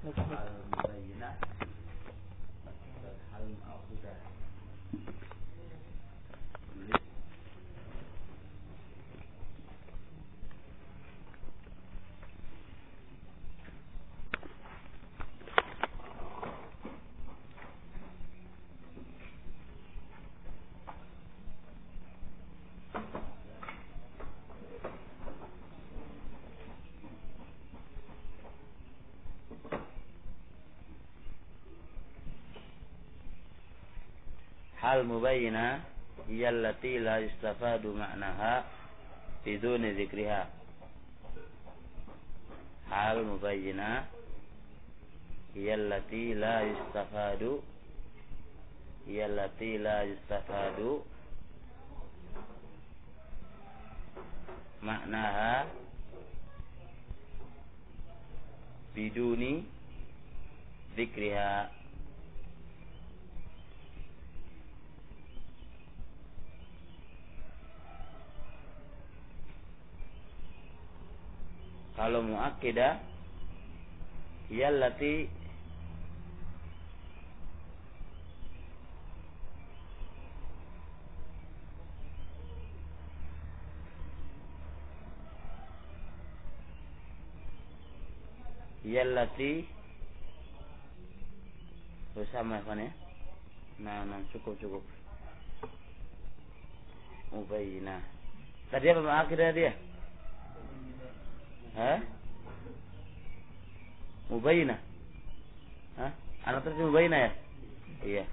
Al-mubayyinah al-ma'khudah. Hal mubayyinah hiya allati la yustafadu ma'naha biduni dzikriha. Hal mubayyinah hiya allati la yustafadu ma'naha biduni dzikriha. Kalau muakkidah yallati bersama kan ya? Nah, cukup. Mubayyinah. Tadi apa muakkidah dia? Mubayyinah. Anak terus mubayyinah ya? Iya.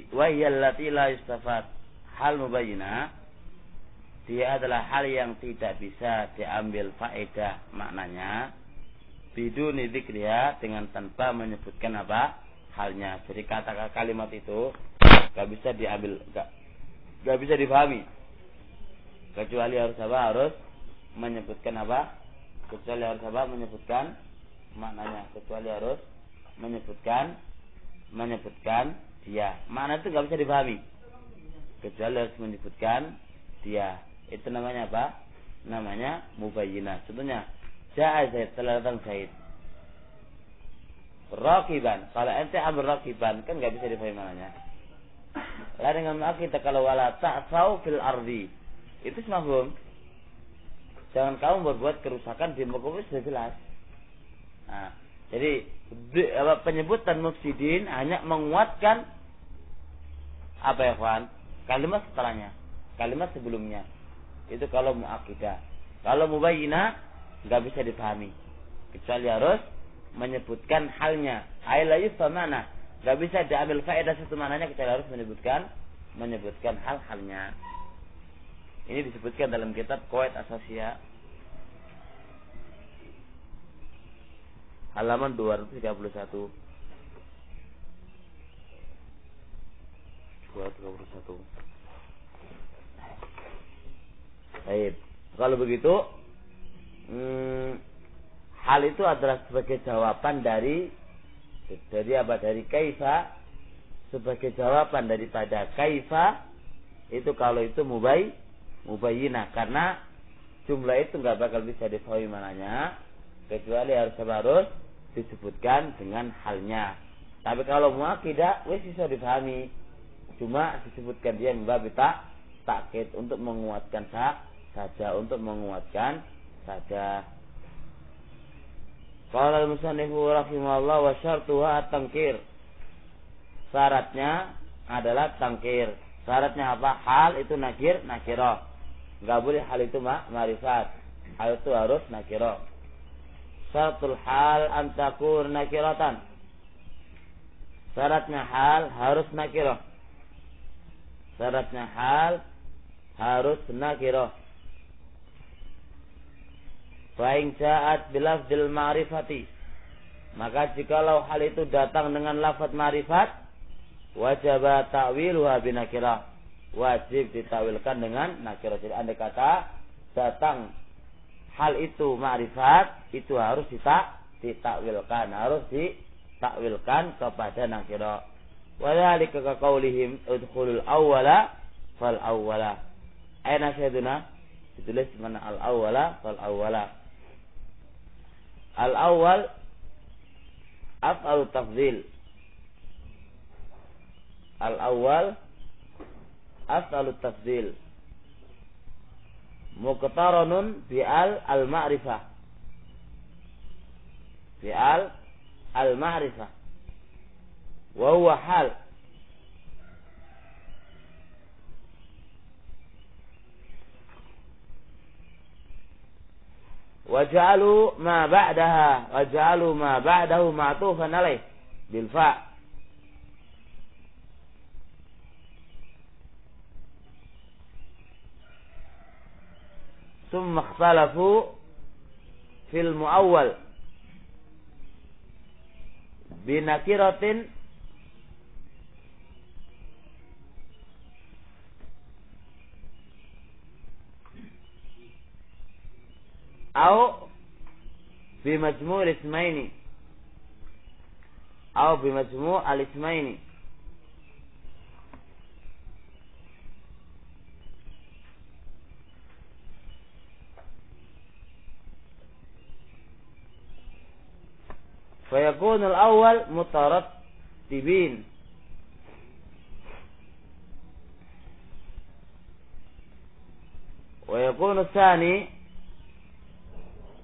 Wa hiya allati la yustafad. Hal mubayyinah dia adalah hal yang tidak bisa diambil faedah maknanya biduni dzikriha, dengan tanpa menyebutkan apa halnya. Jadi kata kalimat itu enggak bisa diambil, enggak bisa difahami. Kecuali harus menyebutkan apa? Kecuali harus menyebutkan maknanya. Kecuali harus menyebutkan dia. Makna itu enggak bisa dipahami kecuali harus menyebutkan dia. Itu namanya apa? Namanya mubayyinah. Contohnya, Ja'a Zaid, telah datang Zaid. Raqiban, kalau ente ambil raqiban kan enggak bisa dipahami maknanya. Lain dengan muakkidah, kalau wala ta'sau fil ardi, itu mafhum. Jangan kamu berbuat kerusakan di muka bumi, sudah jelas. Nah, jadi penyebutan mufsidin hanya menguatkan apa ya kawan? Kalimat setelahnya, kalimat sebelumnya. Itu kalau muakkidah. Kalau mubayyinah enggak bisa dipahami kecuali harus menyebutkan halnya. Ai la yufhamana, enggak bisa diambil faedah satu maknanya kecuali harus menyebutkan hal-halnya. Ini disebutkan dalam kitab Qawaid Asasiyah halaman 231. Baik. Kalau begitu, hal itu adalah sebagai jawaban dari apa? Dari kaifa, sebagai jawaban daripada kaifa. Itu kalau itu mubayyinah, karena jumlah itu enggak bakal bisa difahami mananya kecuali harus disebutkan dengan halnya. Tapi kalau muakkidah wis bisa difahami, cuma disebutkan dia membab takkid, untuk menguatkan saja. Qala al-musannifu rahimahullah wa syartuha at-tankir. Syaratnya adalah tangkir. Syaratnya apa? Hal itu nakirah. Enggak boleh hal itu ma'rifat. Hal itu harus nakirah. Syaratul hal an takun nakiratan. Syaratnya hal harus nakirah. Fa in ja'at bilafzil ma'rifati, maka jikalau hal itu datang dengan lafaz ma'rifat, wajib ta'wiluha binakirah, wajib ditawilkan dengan nakirah. Jadi andai kata datang hal itu ma'rifat, itu harus ditakwilkan kepada nakirah. Walhalika ka qaulihim udkhulul awwala fal awwala. Aina syahiduna? Ditulis mana al awwala fal awwala. Al-awwal af'alu tafdhil. Al-awwal af'alu tafdhil. Muqtaranun bi'al al-ma'rifah. Bi'al al-ma'rifah. Wa huwa hal. Waj'alu ma ba'daha waj'alu ma ba'dahu ma'tufan alaih bil fa'. Tsumma ikhtalafu fil muawwal binakiratin أو بمجموع الاسمين أو بمجموع الاسمين فيكون الأول مترتبين ويكون الثاني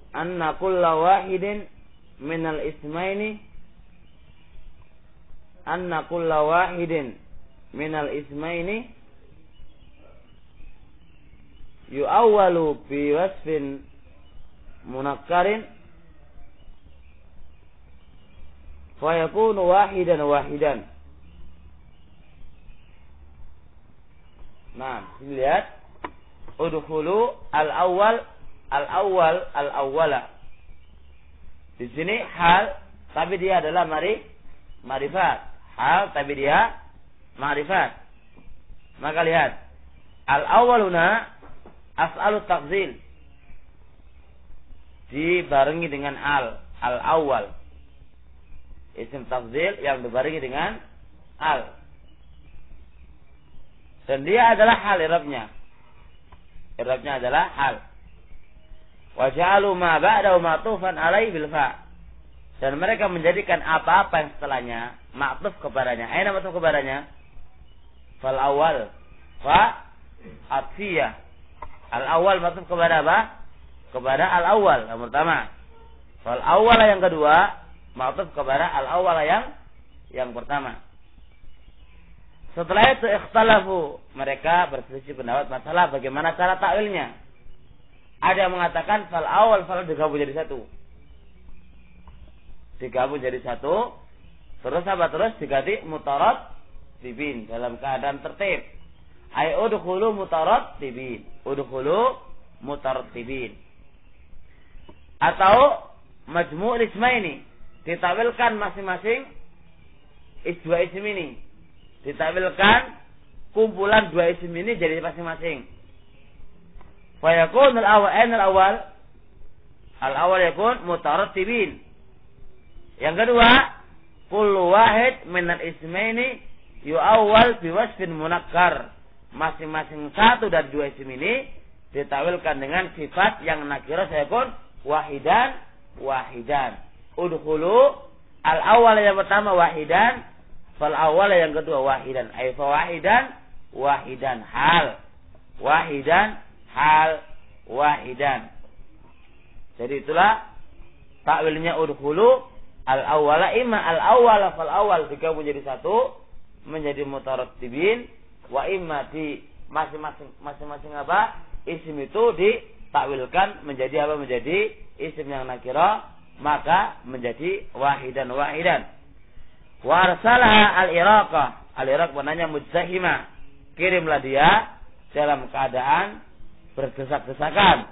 أن كل واحد من الاسمين يؤول بوصف منكر فيكون واحدا. Nah, lihat udkhulu al-awwala. Di sini hal tapi dia adalah ma'rifat. Hal tapi dia ma'rifat. Maka lihat, al-awwaluna af'alu tafdhil. Dibarengi dengan al-awwal. Isim tafdhil yang dibarengi dengan al. Dan dia adalah hal i'rabnya. I'rabnya adalah hal. Wa ja'alu ma ba'dahu ma'tufan alaihi bil fa'. Dan mereka menjadikan apa-apa yang setelahnya ma'tuf kepadanya. Aina ma'tuf kepadanya? Fal awal fa atfiyah. Al awal ma'tuf kepada apa? Kepada al awal yang pertama. Fal awal yang kedua ma'tuf kepada al awal yang pertama. Setelah itu ikhtalafu, mereka berselisih pendapat masalah bagaimana cara takwilnya. Ada yang mengatakan fal awal fal digabung jadi satu. Digabung jadi satu. Terus apa? Terus diganti mutarattibin dalam keadaan tertib. Ay udkhulu mutarattibin. Udkhulu mutarattibin. Atau majmu' ismaini. Ditakwilkan masing-masing dua isim ini. Ditakwilkan kumpulan dua isim ini jadi masing-masing. Fayakun al-awwal al-awwal yakun mutarattibin. Yang kedua, kullu wahid min al-ismaini yu'awwal biwasfin munakkar. Masing-masing satu dari dua isim ini ditakwilkan dengan sifat yang nakirah sayakun wahidan. Udkhulu al-awwal yang pertama wahidan, fal awwal yang kedua wahidan. Ay fa wahidan hal. Wahidan. Jadi itulah takwilnya udkhulu al-awwala imma al-awwala fal awwal digabung jadi satu menjadi mutarattibin wa imma di masing-masing apa? Isim itu ditakwilkan menjadi apa? Menjadi isim yang nakira, maka menjadi wahidan. Wa arsalaha al-Iraqah. Al-Iraq maknanya mujtahima. Kirimlah dia dalam keadaan berdesak-desakan.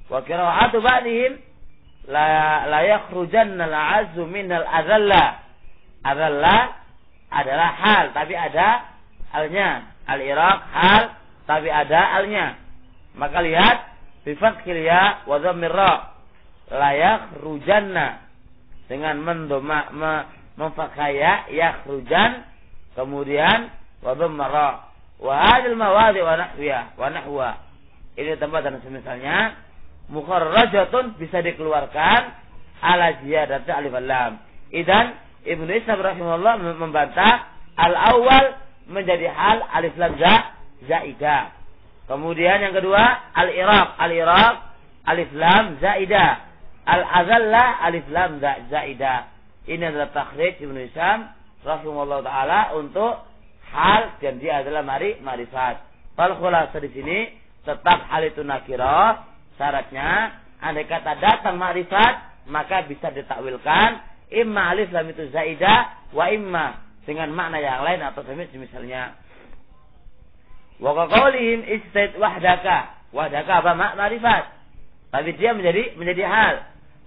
Wa qira'atu ba'dihim la yakhrujanna al-'azzu minal adalla. Adalla adalah hal tapi ada alnya. Al-Iraq hal tapi ada alnya. Maka lihat bi fathil ya wa dhammir ra. La yakhrujanna dengan memfakhaya yakhrujan kemudian wa dhammir ra. Wa hadil mawadi wa nahwa. Ini tempat dan semisalnya mukharrajatun bisa dikeluarkan ala ziyadati alif lam. Idan Ibnu Ishaq rahimahullah membantah al-awwal menjadi hal alif lam zaidah. Kemudian yang kedua al-i'rab alif lam zaidah. Al-azalla alif lam zaidah. Ini adalah takhrij Ibnu Ishaq rahimahullah taala untuk hal dan dia adalah ma'rifat. Fal khulasah di sini tetap hal itu nakirah. Syaratnya andai kata datang ma'rifat maka bisa ditakwilkan imma alif lam itu zaidah wa imma dengan makna yang lain atau misalnya wa qaulihim istad wahdaka apa ma'rifat tapi dia menjadi hal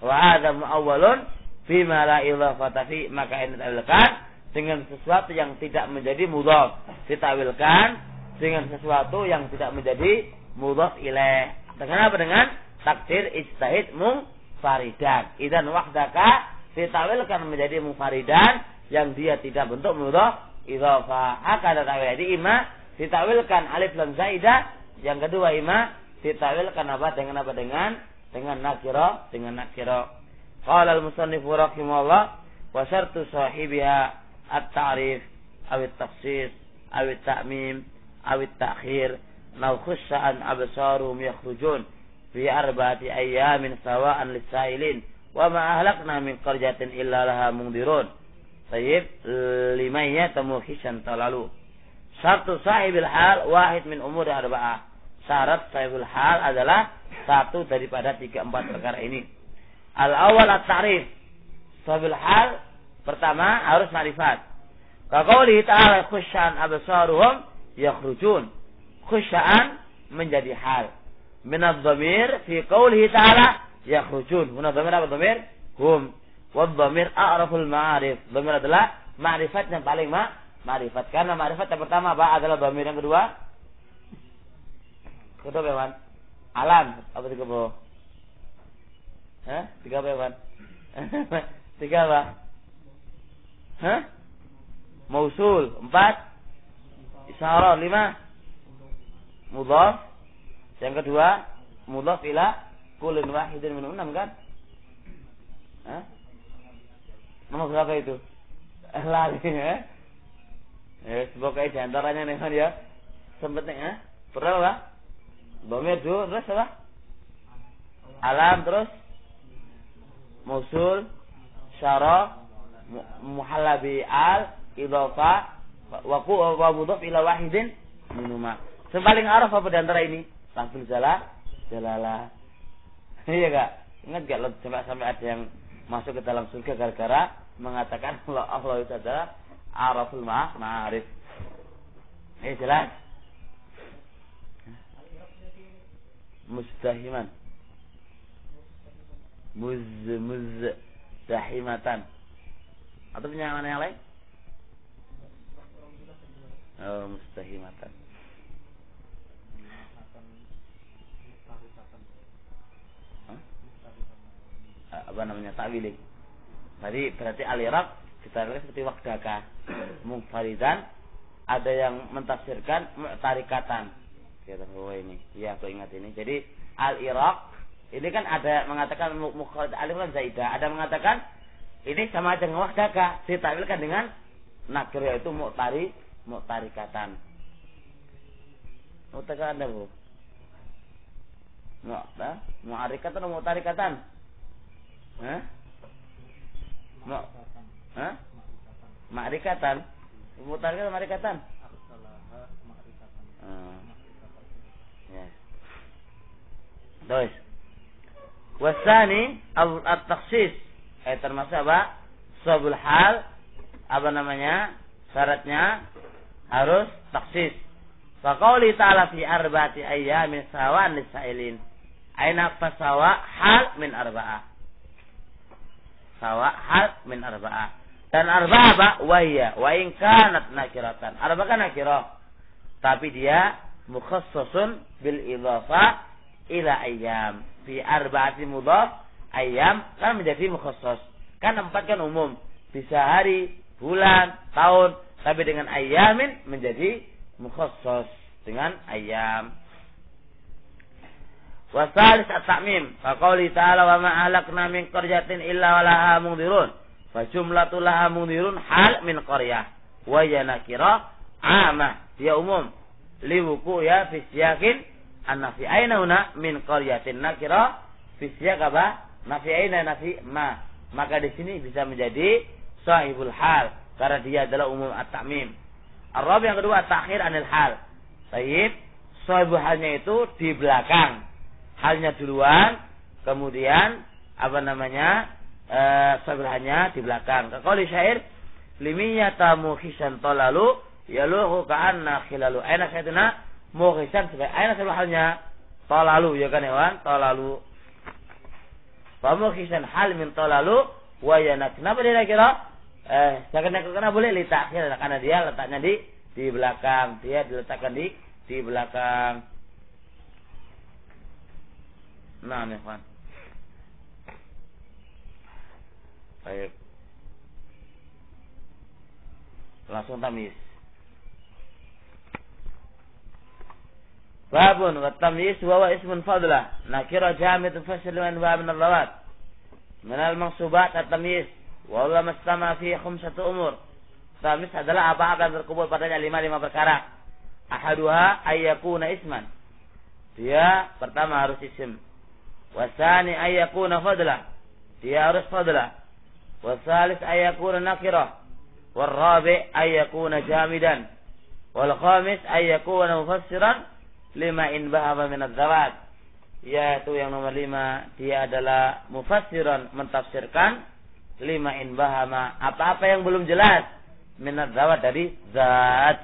wa hadza muawwalun bima la idhafata fi maka ini ditakwilkan dengan sesuatu yang tidak menjadi mudhaf ditakwilkan dengan sesuatu yang tidak menjadi mudhaf ilaih dengan apa dengan takdir ijtihad munfaridan idzan wahdaka ditawilkan menjadi munfaridan yang dia tidak bentuk mudhaf idhafah akan ditawil imma ditawilkan alif lam zaidah yang kedua imma ditawilkan apa dengan nakira qala al-musannif rahimahullah wa syartu sahibiha at-ta'rif aw at-takhsis aw at-ta'mim aw at-ta'khir naw khussa'an absarum yakhrujun fi arba'ati ayyamin sawa'an lis-sa'ilin wa ma ahlakna min qaryatin illa laha mundirun. Tayyib limanya tamuhishan talalu. Syarat sahibil hal wahid min umur arba'ah. Syarat sahibul hal adalah satu daripada 3-4 perkara ini. Al-awwal at-ta'rif. Sahibul hal pertama harus ma'rifat. Kaqaulihi ta'ala khusya'an absaruhum yakhrujun. Khusya'an menjadi hal. Min adh-dhamir fi qaulihi ta'ala yakhrujun. Huna dhamir apa dhamir? Hum. Wa dhamir a'raful ma'arif. Dhamir adalah ma'rifat yang paling ma'rifat. Karena ma'rifat yang pertama apa? Adalah dhamir yang kedua. Kedua apa? Alam. Apa tiga bawah? Tiga apa ya? Tiga apa? Mausul. 4. Isyarah. 5. Mudhaf. Yang kedua mudhaf ila kullin wahidin minhum 6 kan? Nomor berapa itu? Lari semoga di antaranya nih kan ya. Sempet nih berapa? Dhamir terus apa? Alam terus mausul syara muhalla bi al idhafa wa mudhaf ila wahidin minhum. Paling araf apa di antara ini? Lafzul jalalah. Iya enggak? Ingat enggak lo sampai ada yang masuk ke dalam surga gara-gara mengatakan Allah itu adalah araful ma'arif. Ini jelas. Mustahiman. Muzdahimatan. Atau punya mana yang lain? Oh, mustahimatan. Apa namanya ta'wili. Tadi berarti al-i'rab kita lihat seperti waqdaka munfaridan, ada yang mentafsirkan mu'tarikatan. Kita tahu ini. Iya, aku ingat ini. Jadi al-i'rab ini kan ada mengatakan mukharraj alif lam zaidah, ada mengatakan ini sama aja dengan waqdaka, ditakwilkan dengan nakir yaitu mu'tarikatan. Mu'tarikatan apa, Bu? Mu'arikatan atau mu'tarikatan? Ma'rikatan. Mutarikatan ma'rikatan. Ya. Terus. Wasani at-takhsis. Termasuk apa? Sabul hal apa namanya? Syaratnya harus takhsis. Fa qouli ta'ala fi arba'ati ayyamin sawan lis-sa'ilin. Aina fasawa hal min arba'ah. Sawa hal min arba'ah. Dan arba'ah apa? Wahya. Wa in kanat nakiratan. Arba'ah kan nakirah. Tapi dia mukhassasun bil idhafa ila ayyam. Fi arba'ati mudhaf ayyam kan menjadi mukhassas. Kan 4 kan umum. Bisa hari, bulan, tahun. Tapi dengan ayyamin menjadi mukhassas. Dengan ayyam. Wasalis at-ta'mim. Faqauli ta'ala wa ma ahlakna min qaryatin illa walaha mundhirun. Fa jumlatul laha mundhirun hal min qaryah. Wa ya nakira amah. Dia umum. Liwuku ya fi siyakin an-nafi. Aina huna min qaryatin nakira fi siyak apa? Nafi aina nafi ma. Maka di sini bisa menjadi sahibul hal karena dia adalah umum at-ta'mim. Ar-rabi yang kedua at-ta'khir anil hal. Baik, sahibul halnya itu di belakang. Halnya duluan, kemudian sahibul halnya di belakang. Kalau syair limiyata mukhisan talalu yaluhu ka'anna khilalu. Aina saytuna mukhisan sebagai aina sahibul halnya talalu ya kan hewan talalu. Fa mukhisan hal min talalu wa yana. Kenapa dia kira karena boleh litakhir karena dia letaknya di belakang. Dia diletakkan di belakang. Nah, ikhwan. Baik. Langsung tamyiz. Babun wa tamyiz wa ismun fadlah. Nakira jamid fasil wa anwa' min al-lawat. Min al-mansubat at-tamyiz. Wa Allah mastama fi khamsatu umur. Tamyiz adalah apa akan terkumpul padanya 5 perkara. Ahaduha ayyakuna isman. Dia pertama harus isim. Wasani ayyakuna fadlah. Dia harus fadlah. Wasalis ayyakuna nakirah. Warrabi ayyakuna jamidan. Wal khamis ayyakuna mufassiran lima in bahama min adz-dzawat. Yaitu yang nomor 5, dia adalah mufassiran, mentafsirkan lima in bahama, apa-apa yang belum jelas min adz-dzawat dari zat.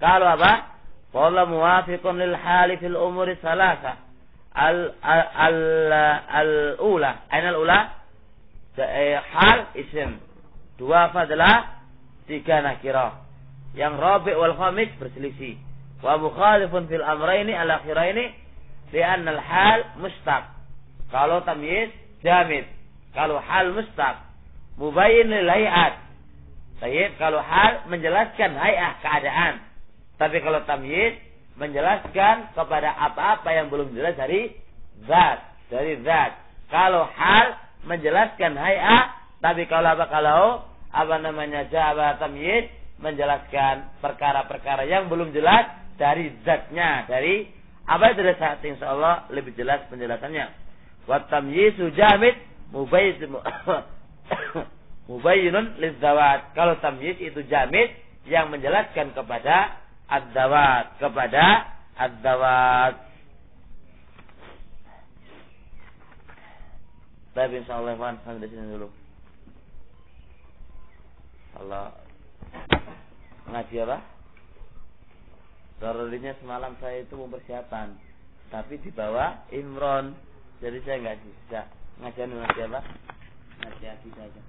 Kalau apa? Qala muwafiqun lil hali fil umuri salasa. Al-ula. Aina al-ula? Hal isim. 2 fadlah, 3 nakirah. Yang rabi' wal khamis berselisih. Wa mukhalifun fil amrayni al-akhiraini li'anna al-hal mustaq. Kalau tamyiz jamid. Kalau hal mustaq mubayyin lil hay'at. Baik, kalau hal menjelaskan hay'ah keadaan. Tapi kalau tamyiz menjelaskan kepada apa-apa yang belum jelas dari zat. Kalau hal menjelaskan hay'ah, tapi kalau jawab tamyiz menjelaskan perkara-perkara yang belum jelas dari zatnya, dari apa itu dari saat insyaallah lebih jelas penjelasannya. Wa tamyizu jamid mubayyinun lizzawat. Kalau tamyiz itu jamid yang menjelaskan kepada ad-dawat, Tapi insyaallah sampai di sini dulu. Allah ngaji apa? Darurinya semalam saya itu mempersiapkan, tapi di bawah Imron, jadi saya nggak bisa ngaji apa? Ngaji saja.